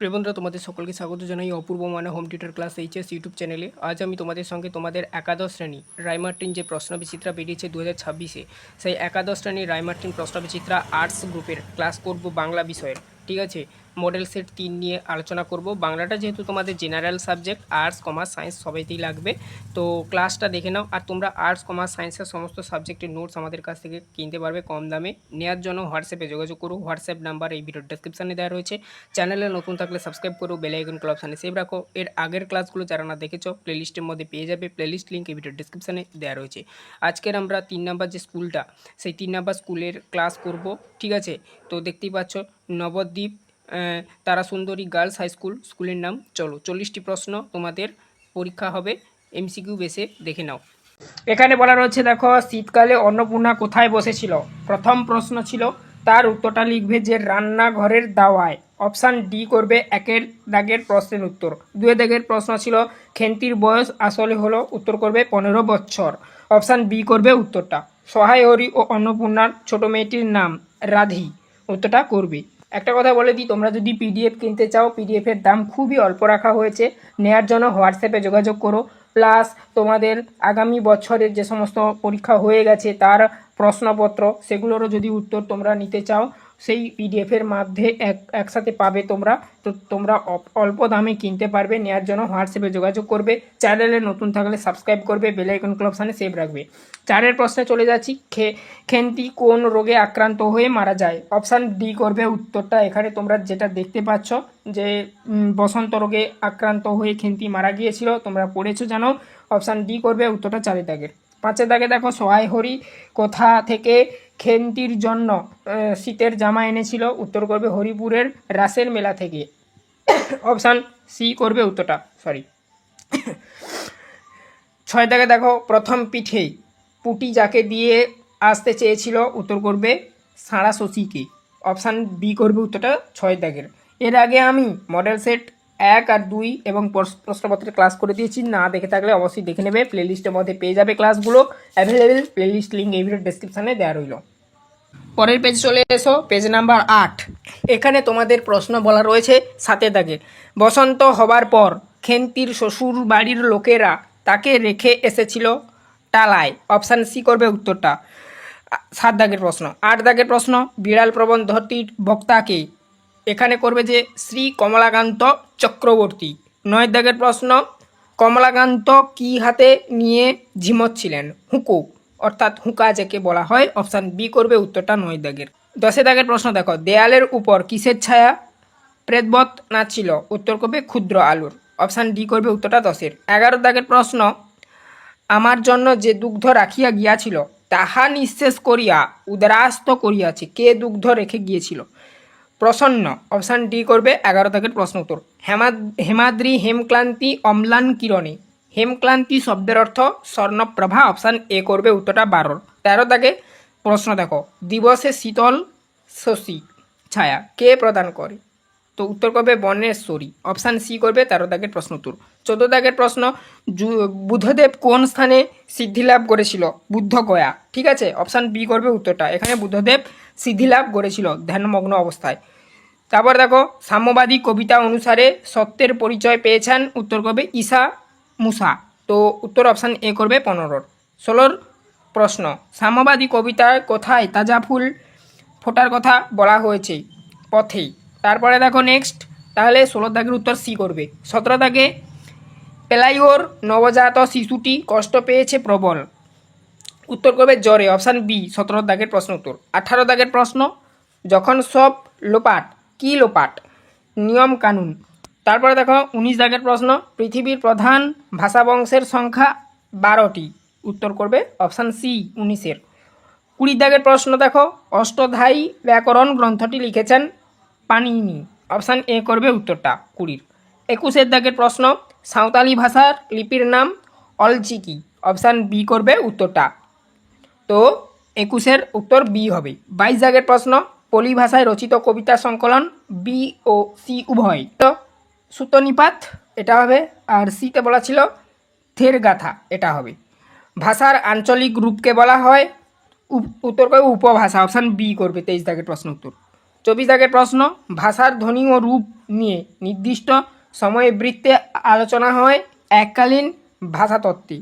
প্রিয় বন্ধুরা, তোমাদের সকলকে স্বাগত জানাই অপূর্ব মানে home tutor class HS YouTube চ্যানেলে। আজ আমি তোমাদের সঙ্গে তোমাদের একাদশ শ্রেণী রায়মার্টিন যে প্রশ্নবিচিত্রা বেরিয়েছে 2026-এ, সেই একাদশ শ্রেণীর রায়মার্টিন প্রশ্নবিচিত্রা আর্টস গ্রুপের ক্লাস করব বাংলা বিষয়ের। ঠিক আছে, মডেল সেট 3 নিয়ে আলোচনা করব। বাংলাটা যেহেতু তোমাদের general subject, arts commerce science সবাইতেই লাগবে, তো ক্লাসটা দেখে নাও। আর তোমরা আর্টস কমার্স সায়েন্সের সমস্ত সাবজেক্টের নোটস আমাদের কাছ থেকে কিনতে পারবে কম দামে। নেওয়ার জন্য হোয়াটসঅ্যাপে যোগাযোগ করো। হোয়াটসঅ্যাপ নাম্বার এই ভিডিওর ডেসক্রিপশানে দেওয়া রয়েছে। চ্যানেলে নতুন থাকলে সাবস্ক্রাইব করো, বেল আইকন ক্লাব অপশানে সেভ রাখো। এর আগের ক্লাসগুলো যারা না দেখেছো প্লেলিস্টের মধ্যে পেয়ে যাবে। প্লেলিস্ট লিঙ্ক এই ভিডিওর ডেসক্রিপশানে দেওয়া রয়েছে। আজকের আমরা 3 নাম্বার যে স্কুলটা, সেই 3 নাম্বার স্কুলের ক্লাস করব। ঠিক আছে, তো দেখতেই পাচ্ছ Nabadwip Tarasundari girls high school, স্কুলের নাম। চলো 40টি প্রশ্ন তোমাদের পরীক্ষা হবে, এমসিকিউ বেসে দেখে নাও। এখানে বলা রয়েছে, দেখো, শীতকালে অন্নপূর্ণা কোথায় বসেছিল? প্রথম প্রশ্ন ছিল, তার উত্তরটা লিখবে যে রান্নাঘরের দাওয়ায়। অপশান ডি করবে একের দাগের প্রশ্নের উত্তর। 2 দাগের প্রশ্ন ছিল, খেন্তির বয়স আসলে হলো, উত্তর করবে 15 বছর। অপশান বি করবে উত্তরটা। সহায় হরি ও অন্নপূর্ণার ছোট মেয়েটির নাম রাধি, উত্তরটা করবে। একটা কথা বলে দিই, তোমরা যদি পিডিএফ কিনতে চাও, পিডিএফের দাম খুবই অল্প রাখা হয়েছে। নেয়ার জন্য হোয়াটসঅ্যাপে যোগাযোগ করো। প্লাস তোমাদের আগামী বছরের যে সমস্ত পরীক্ষা হয়ে গেছে তার প্রশ্নপত্র, সেগুলোরও যদি উত্তর তোমরা নিতে চাও, সেই পিডিএফের মধ্যে একসাথে পাবে তোমরা। তো তোমরা অল্প দামে কিনতে পারবে। নেওয়ার জন্য হোয়াটসঅ্যাপে যোগাযোগ করবে। চ্যানেলে নতুন থাকলে সাবস্ক্রাইব করবে, বেল আইকন অপশানে সেভ রাখবে। 4 প্রশ্নে চলে যাচ্ছি। খেন্তি কোন রোগে আক্রান্ত হয়ে মারা যায়? অপশান ডি করবে উত্তরটা। এখানে তোমরা যেটা দেখতে পাচ্ছ যে বসন্ত রোগে আক্রান্ত হয়ে খেন্তি মারা গিয়েছিল, তোমরা পড়েছো জানো। অপশান ডি করবে উত্তরটা 4 দাগের। 5 দাগে দেখো, সহায় হরি কোথা থেকে খেন্তির জন্য শীতের জামা এনেছিল? উত্তর করবে হরিপুরের রাসের মেলা থেকে। অপশান সি করবে উত্তরটা, সরি। 6 দাগে দেখো, প্রথম পিঠেই পুটি যাকে দিয়ে আসতে চেয়েছিল? উত্তর করবে সাঁড়া শশীকে। অপশান বি করবে উত্তরটা 6 দাগের। এর আগে আমি মডেল সেট 1 আর 2 এবং প্রশ্নপত্রের ক্লাস করে দিয়েছি, না দেখে থাকলে অবশ্যই দেখে নেবে। প্লেলিস্টের মধ্যে পেয়ে যাবে ক্লাসগুলো অ্যাভেলেবেল। প্লেলিস্ট লিঙ্ক এই ভিডিওর ডেসক্রিপশানে দেওয়া রইল। পরের পেজ চলে এসো, পেজ নাম্বার 8। এখানে তোমাদের প্রশ্ন বলা রয়েছে 7 দাগের। বসন্ত হবার পর খেন্তির শ্বশুর বাড়ির লোকেরা তাকে রেখে এসেছিল টালায়। অপশান সি করবে উত্তরটা। 7 দাগের প্রশ্ন। 8 দাগের প্রশ্ন, বিড়াল প্রবন্ধটির বক্তাকে? এখানে করবে যে শ্রী কমলাকান্ত চক্রবর্তী। 9 দাগের প্রশ্ন, কমলাকান্ত কি হাতে নিয়ে ঝিমোচ্ছিলেন? হুঁকো, অর্থাৎ হুঁকা যাকে বলা হয়। অপশান বি করবে উত্তরটা 9 দাগের। 10 দাগের প্রশ্ন দেখো, দেয়ালের উপর কিসের ছায়া প্রেতবৎ নাচছিল? উত্তর করবে ক্ষুদ্র আলোর। অপশান ডি করবে উত্তরটা 10-এর। 11 দাগের প্রশ্ন, আমার জন্য যে দুগ্ধ রাখিয়া গিয়াছিল তাহা নিঃশেষ করিয়া উদরাস্ত করিয়াছে, কে দুগ্ধ রেখে গিয়েছিল? প্রসন্ন। অপশান ডি করবে 11 দাগের প্রশ্ন উত্তর। হেমাদ্রি হেমক্লান্তি অম্লান কিরণে। হেমক্লান্তি শব্দের অর্থ স্বর্ণপ্রভা। অপশান এ করবে উত্তরটা 12। 13 দাগে প্রশ্ন দেখো, দিবসে শীতল শশী ছায়া কে প্রদান করে? তো উত্তর করবে বনেশ্বরী। অপশান সি করবে 13 দাগের প্রশ্ন উত্তর। 14 দাগের প্রশ্ন, বুদ্ধদেব কোন স্থানে সিদ্ধিলাভ করেছিল? বুদ্ধগয়া। ঠিক আছে, অপশান বি করবে উত্তরটা। এখানে বুদ্ধদেব সিদ্ধিলাভ করেছিল ধ্যানমগ্ন অবস্থায়। তারপর দেখো, সাম্যবাদী কবিতা অনুসারে সত্যের পরিচয় পেয়েছেন? উত্তর করবে ঈশা মুসা। তো উত্তর অপশান এ করবে 15-র। 16 প্রশ্ন, সাম্যবাদী কবিতায় কোথায় তাজা ফুল ফোটার কথা বলা হয়েছে? পথেই। তারপরে দেখো নেক্সট, তাহলে 16 দাগের উত্তর সি করবে। 17 দাগে, পেলাইওর নবজাত শিশুটি কষ্ট পেয়েছে প্রবল। উত্তর করবে জ্বরে। অপশান বি 17 দাগের প্রশ্ন উত্তর। 18 দাগের প্রশ্ন, যখন সব লোপাট, কি লোপাট? নিয়ম কানুন। তারপরে দেখো 19 দাগের প্রশ্ন, পৃথিবীর প্রধান ভাষা বংশের সংখ্যা 12টি। উত্তর করবে অপশান সি 19-এর। 20 দাগের প্রশ্ন দেখো, অষ্টধায়ী ব্যাকরণ গ্রন্থটি লিখেছেন পাণিনি। অপশান এ করবে উত্তরটা 20-র। 21 দাগের প্রশ্ন, সাঁওতালি ভাষার লিপির নাম অলচিকি। অপশান বি করবে উত্তরটা। তো 21-এর উত্তর বি হবে। 22 দাগের প্রশ্ন, পলি ভাষায় রচিত কবিতা সংকলন বি ও সি উভয়। তো সুতনিপাত এটা হবে, আর সিতে বলা ছিল থের গাথা, এটা হবে। ভাষার আঞ্চলিক রূপকে বলা হয়? উত্তর করবে উপভাষা। অপশান বি করবে 23 দাগের প্রশ্ন উত্তর। 24 দাগের প্রশ্ন, ভাষার ধ্বনি ও রূপ নিয়ে নির্দিষ্ট সময়ে বৃত্তে আলোচনা হয় এককালীন ভাষাতত্ত্বে।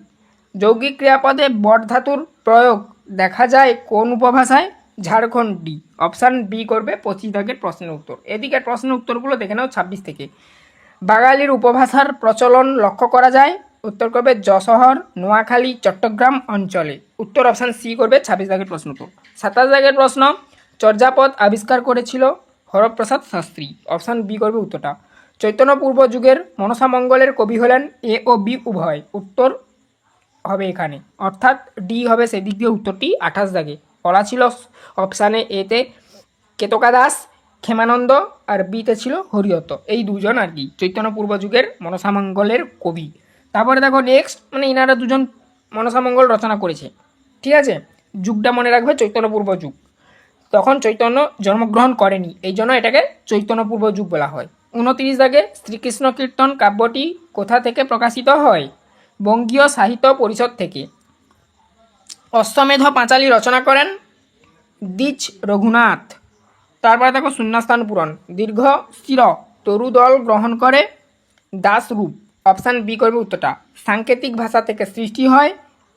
যৌগিক ক্রিয়াপদে বট ধাতুর প্রয়োগ দেখা যায় কোন উপভাষায়? ঝাড়খণ্ডী। অপশান বি করবে 25 দাগের প্রশ্নের উত্তর। এদিকের প্রশ্নের উত্তরগুলো দেখে নাও 26 থেকে। বাঙালির উপভাষার প্রচলন লক্ষ্য করা যায়, উত্তর করবে যশোহর, নোয়াখালী, চট্টগ্রাম অঞ্চলে। উত্তর অপশান সি করবে 26 দাগের প্রশ্ন উত্তর। 27 দাগের প্রশ্ন, চর্যাপদ আবিষ্কার করেছিল হরপ্রসাদ শাস্ত্রী। অপশান বি করবে উত্তরটা। চৈতন্য পূর্ব যুগের মনসামঙ্গলের কবি হলেন এ ও বি উভয়। উত্তর হবে এখানে, অর্থাৎ ডি হবে সেদিক দিয়ে উত্তরটি। 28 দাগে বলা ছিল অপশানে এতে কেতকা দাস, ক্ষেমানন্দ, আর বিতে ছিল হরিহত। এই দুজন আর কি চৈতন্য পূর্ব যুগের মনসামঙ্গলের কবি। তারপরে দেখো নেক্সট, মানে ইনারা দুজন মনসামঙ্গল রচনা করেছে, ঠিক আছে। যুগটা মনে রাখবে চৈতন্য পূর্ব যুগ, তখন চৈতন্য জন্মগ্রহণ করেনি, এই জন্য এটাকে চৈতন্য পূর্ব যুগ বলা হয়। 29 দাগে শ্রীকৃষ্ণ কীর্তন কাব্যটি কোথা থেকে প্রকাশিত হয়? বঙ্গীয় সাহিত্য পরিষদ থেকে। অশ্বমেধ পাঁচালী রচনা করেন দ্বিজ রঘুনাথ। তারপরে দেখো শূন্যস্থান পূরণ, দীর্ঘ স্থির তরু দল গ্রহণ করে দাসরূপ। অপশান বি করবে উত্তরটা। সাংকেতিক ভাষা থেকে সৃষ্টি হয়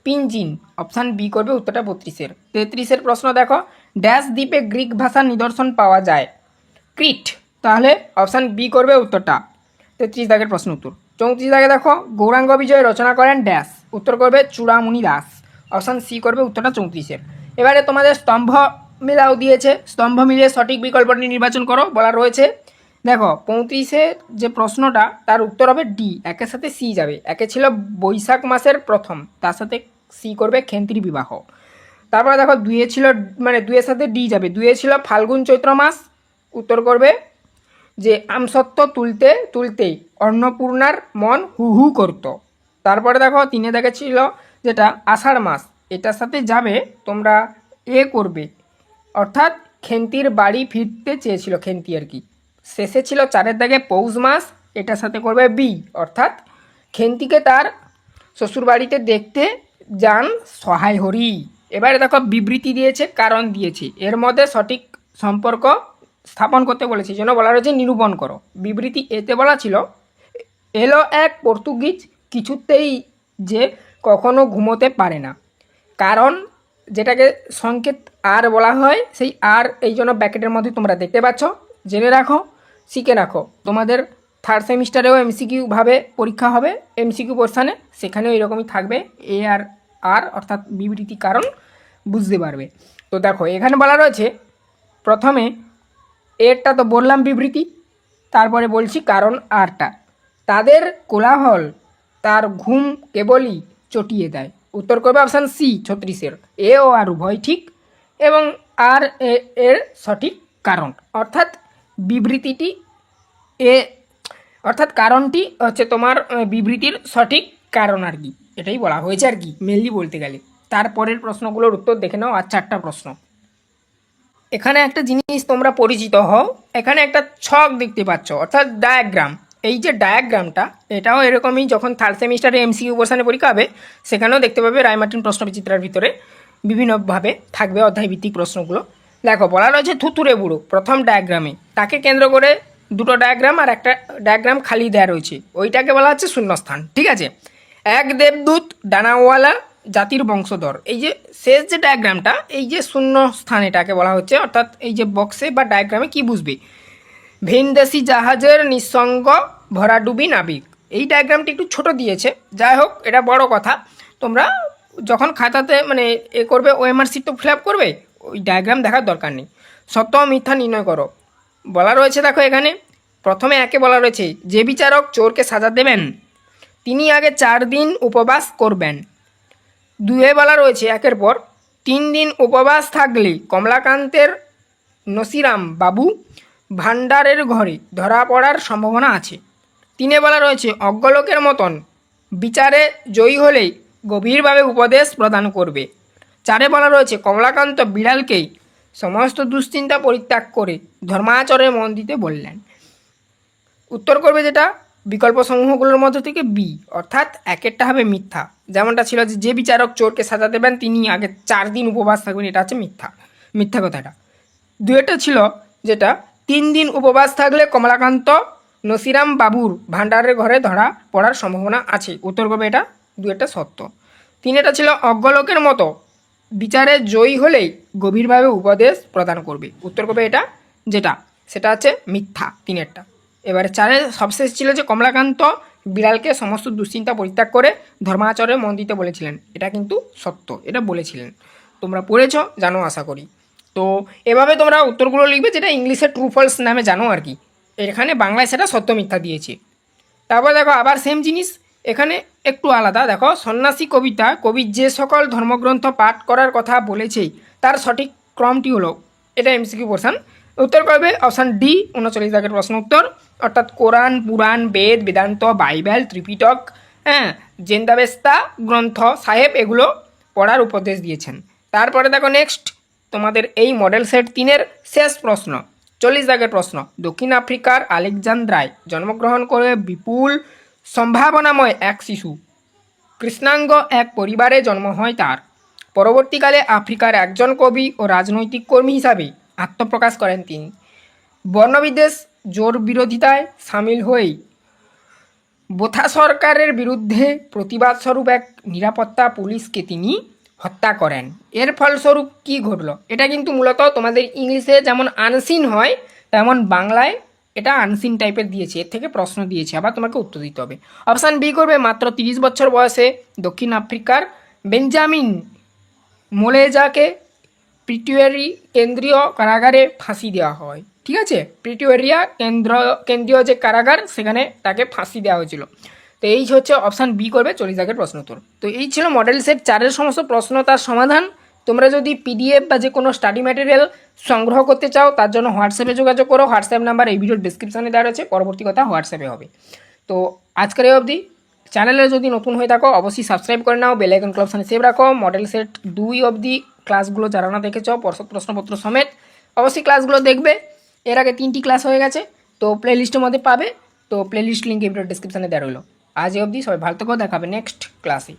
পিঞ্জিন। অপশান বি করবে উত্তরটা 32-এর। 33-এর প্রশ্ন দেখো, ড্যাশ দ্বীপে গ্রিক ভাষার নিদর্শন পাওয়া যায়? ক্রিট। তাহলে অপশান বি করবে উত্তরটা। 33 দাগের প্রশ্ন উত্তর। 34 দাগে দেখো, গৌরাঙ্গ বিজয় রচনা করেন ড্যাশ। উত্তর করবে চূড়ামণি দাস। অপশান সি করবে উত্তরটা 34-এর। এবারে তোমাদের স্তম্ভ মিলাও দিয়েছে, স্তম্ভ মিলিয়ে সঠিক বিকল্পটি নির্বাচন করো বলা রয়েছে। দেখো 35-এর যে প্রশ্নটা, তার উত্তর হবে ডি, একের সাথে সি যাবে। একে ছিল বৈশাখ মাসের প্রথম, তার সাথে সি করবে খেন্তির বিবাহ। তারপরে দেখো দুয়ে ছিল, মানে দুয়ের সাথে ডি যাবে, দুয়ে ছিল ফাল্গুন চৈত্র মাস। উত্তর করবে যে আমসত্ত্ব তুলতে তুলতে অন্নপূর্ণার মন হু হু করত। তারপরে দেখো তিনে দাগে ছিল যেটা আষাঢ় মাস, এটার সাথে যাবে তোমরা এ করবে, অর্থাৎ খেন্তির বাড়ি ফিরতে চেয়েছিল খেন্তি আর কি। শেষে ছিল 4-এর দাগে পৌষ মাস, এটার সাথে করবে বি, অর্থাৎ খেন্তিকে তার শ্বশুর বাড়িতে দেখতে যান সহায় হরি। এবারে দেখো বিবৃতি দিয়েছে, কারণ দিয়েছে, এর মধ্যে সঠিক সম্পর্ক স্থাপন করতে বলেছে, যেন বলা রয়েছে নিরূপণ করো। বিবৃতি এতে বলা ছিল, এলো এক পর্তুগিজ কিছুতেই যে কখনো ঘুমোতে পারে না। কারণ যেটাকে সংকেত আর বলা হয়, সেই আর এই জন্য ব্র্যাকেটের মধ্যে তোমরা দেখতে পাচ্ছ, জেনে রাখো, শিখে রাখো। তোমাদের থার্ড সেমিস্টারেও এমসিকিউ ভাবে পরীক্ষা হবে, এমসিকিউ পোর্শানে, সেখানেও এরকমই থাকবে এ আর আর, অর্থাৎ বিবৃতি কারণ বুঝতে পারবে। তো দেখো এখানে বলা রয়েছে, প্রথমে এরটা তো বললাম বিবৃতি, তারপরে বলছি কারণ আরটা। তাদের কোলাহল তার ঘুম কেবলই চটিয়ে দেয়। উত্তর করবে অপশান সি 36-এর। এ ও আর উভয় ঠিক, এবং আর এর সঠিক কারণ, অর্থাৎ বিবৃতিটি এ, অর্থাৎ কারণটি হচ্ছে তোমার বিবৃতির সঠিক কারণ আর কি, এটাই বলা হয়েছে আর কি মেনলি বলতে গেলে। তারপরের প্রশ্নগুলোর উত্তর দেখে নাও, আর 4টা প্রশ্ন। এখানে একটা জিনিস তোমরা পরিচিত হও, এখানে একটা ছক দেখতে পাচ্ছ, অর্থাৎ ডায়াগ্রাম। এই যে ডায়াগ্রামটা, এটাও এরকমই যখন থার্ড সেমিস্টারে এমসিকিউ পোর্শনে পরীক্ষা হবে, সেখানেও দেখতে পাবে রায়মার্টিন প্রশ্নবিচিত্রার ভিতরে বিভিন্নভাবে থাকবে অধ্যায়ভিত্তিক প্রশ্নগুলো। দেখো বলা রয়েছে থুতুরে বুড়ো প্রথম ডায়াগ্রামে, তাকে কেন্দ্র করে দুটো ডায়াগ্রাম আর একটা ডায়াগ্রাম খালি দেওয়া রয়েছে, ওইটাকে বলা হচ্ছে শূন্যস্থান, ঠিক আছে। এক দেবদূত ডানাওয়ালা জাতির বংশধর, এই যে শেষ যে ডায়াগ্রামটা, এই যে শূন্য স্থান এটাকে বলা হচ্ছে, অর্থাৎ এই যে বক্সে বা ডায়াগ্রামে কি বুঝবে, ভিনদেশি জাহাজের নিঃসঙ্গ ভরাডুবি নাবিক। এই ডায়াগ্রামটি একটু ছোট দিয়েছে, যাই হোক এটা বড় কথা। তোমরা যখন খাতাতে মানে এ করবে ওএমআর শিট তো ফিল আপ করবে, ওই ডায়াগ্রাম দেখার দরকার নেই। সত্য মিথ্যা নির্ণয় করো বলা রয়েছে। দেখো এখানে প্রথমে একে বলা রয়েছে, যে বিচারক চোরকে সাজা দেবেন তিনি আগে 4 দিন উপবাস করবেন। দুয়ে বলা রয়েছে, একের পর 3 দিন উপবাস থাকলে কমলাকান্তের নসিরাম বাবু ভান্ডারের ঘরে ধরা পড়ার সম্ভাবনা আছে। 3-এ বলা রয়েছে, অজ্ঞলোকের মতন বিচারে জয়ী হলেই গভীরভাবে উপদেশ প্রদান করবে। 4-এ বলা রয়েছে, কমলাকান্ত বিড়ালকেই সমস্ত দুশ্চিন্তা পরিত্যাগ করে ধর্মাচরে মন দিতে বললেন। উত্তর করবে যেটা বিকল্প সমূহগুলোর মধ্যে থেকে বি, অর্থাৎ একেরটা হবে মিথ্যা, যেমনটা ছিল যে বিচারক চোরকে সাজা দেবেন তিনি আগে 4 দিন উপবাস থাকবেন, এটা হচ্ছে মিথ্যা কথাটা। দুয়েটা ছিল যেটা 3 দিন উপবাস থাকলে কমলাকান্ত নসিরাম বাবুর ভান্ডারের ঘরে ধরা পড়ার সম্ভাবনা আছে। উত্তর করবে এটা 2 সত্য। 3 ছিল অজ্ঞলোকের মতো বিচারে জয়ী হলেই গভীরভাবে উপদেশ প্রদান করবে। উত্তর করবে এটা যেটা সেটা হচ্ছে মিথ্যা 3 এবারে 4 সবশেষ ছিল যে কমলাকান্ত বিড়ালকে সমস্ত দুশ্চিন্তা পরিত্যাগ করে ধর্মাচরণে মন দিতে বলেছিলেন। এটা কিন্তু সত্য, এটা বলেছিলেন। তোমরা পড়েছ, জানো আশা করি। তো এভাবে তোমরা উত্তরগুলো লিখবে, যেটা ইংলিশে ট্রু ফলস নামে জানো আর কি। এখানে বাংলায় সেটা সত্য মিথ্যা দিয়েছে। তারপর দেখো আবার সেম জিনিস, এখানে একটু আলাদা। দেখো সন্ন্যাসী কবিতা কবি যে সকল ধর্মগ্রন্থ পাঠ করার কথা বলেছে তার সঠিক ক্রমটি হলো, এটা এমসিকিউ পোর্শন। উত্তর করবে অপশান ডি 39 প্রশ্ন উত্তর, অর্থাৎ কোরআন, পুরাণ, বেদ, বেদান্ত, বাইবেল, ত্রিপিটক, জেন্দাবেস্তা গ্রন্থ সাহেব এগুলো পড়ার উপদেশ দিয়েছেন। তারপরে দেখো নেক্সট তোমাদের এই মডেল সেট 3-এর শেষ প্রশ্ন, 40 প্রশ্ন। দক্ষিণ আফ্রিকার আলেকজান্দ্রায় জন্মগ্রহণ করে বিপুল সম্ভাবনাময় এক শিশু, কৃষ্ণাঙ্গ এক পরিবারে জন্ম হয় তার। পরবর্তীকালে আফ্রিকার একজন কবি ও রাজনৈতিক কর্মী হিসাবে আত্মপ্রকাশ করেন তিনি। বর্ণবিদ্বেষ জোর বিরোধিতায় সামিল হয়েই বোথা সরকারের বিরুদ্ধে প্রতিবাদ স্বরূপ এক নিরাপত্তা পুলিশকে তিনি হত্যা করেন। এর ফলস্বরূপ কি ঘটল? এটা কিন্তু মূলত তোমাদের ইংলিশে যেমন আনসিন হয় তেমন বাংলায় এটা আনসিন টাইপের দিয়েছে, এর থেকে প্রশ্ন দিয়েছে, আবার তোমাকে উত্তর দিতে হবে। অপশান বি করবে মাত্র 30 বছর বয়সে দক্ষিণ আফ্রিকার বেঞ্জামিন মোলেজাকে প্রিটোরিয়া কেন্দ্রীয় কারাগারে ফাঁসি দেওয়া হয়। ঠিক আছে, প্রিটোরিয়া কেন্দ্রীয় যে কারাগার সেখানে তাকে ফাঁসি দেওয়া হয়েছিল। তো এই হচ্ছে অপশান বি করবে 40 প্রশ্ন উত্তর। তো এই ছিল মডেল সেট 4-এর সমস্ত প্রশ্ন, তার সমাধান। তোমরা যদি পিডিএফ বা যে কোনো স্টাডি ম্যাটেরিয়াল সংগ্রহ করতে চাও তার জন্য হোয়াটসঅ্যাপে যোগাযোগ করো। হোয়াটসঅ্যাপ নাম্বার এই ভিডিওর ডিসক্রিপশানে দেওয়া রয়েছে, পরবর্তী কথা হোয়াটসঅ্যাপে হবে। তো আজকের এই অবধি। চ্যানেলে যদি নতুন হয়ে থাকো অবশ্যই সাবস্ক্রাইব করে নাও, বেল আইকন অপশানে সেভ রাখো। মডেল সেট 2 অবধি ক্লাসগুলো যারা না দেখেছো প্রশ্নপত্র সমেত অবশ্যই ক্লাসগুলো দেখবে। এর আগে 3টি ক্লাস হয়ে গেছে, তো প্লেলিস্টের মধ্যে পাবে। তো প্লেলিস্ট লিঙ্ক এই ভিডিওর ডিসক্রিপশানে দেওয়া রইলো। আজ অবধি সবাই ভালো থেকো, দেখাবে নেক্সট ক্লাসে।